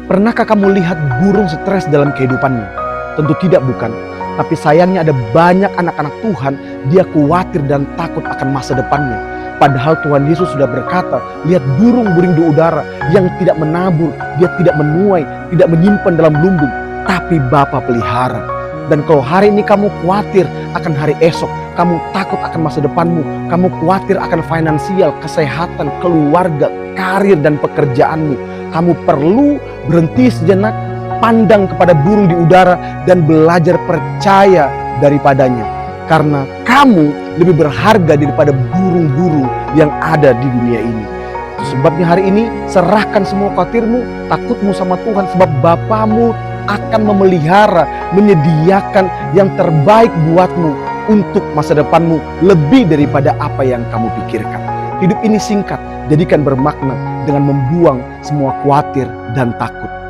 Pernahkah kamu lihat burung stres dalam kehidupannya? Tentu tidak, bukan? Tapi sayangnya ada banyak anak-anak Tuhan, dia khawatir dan takut akan masa depannya. Padahal Tuhan Yesus sudah berkata, lihat burung-burung diudara yang tidak menabur, dia tidak menuai, tidak menyimpan dalam lumbung, tapi Bapa pelihara. Dan kalau hari ini kamu khawatir akan hari esok, kamu takut akan masa depanmu, kamu khawatir akan finansial, kesehatan, keluarga, karir dan pekerjaanmu, kamu perlu berhenti sejenak, pandang kepada burung di udara dan belajar percaya daripadanya. Karena kamu lebih berharga daripada burung-burung yang ada di dunia ini. Sebabnya hari ini serahkan semua khawatirmu, takutmu sama Tuhan, sebab Bapamu akan memelihara, menyediakan yang terbaik buatmu untuk masa depanmu lebih daripada apa yang kamu pikirkan. Hidup ini singkat, jadikan bermakna dengan membuang semua khawatir dan takut.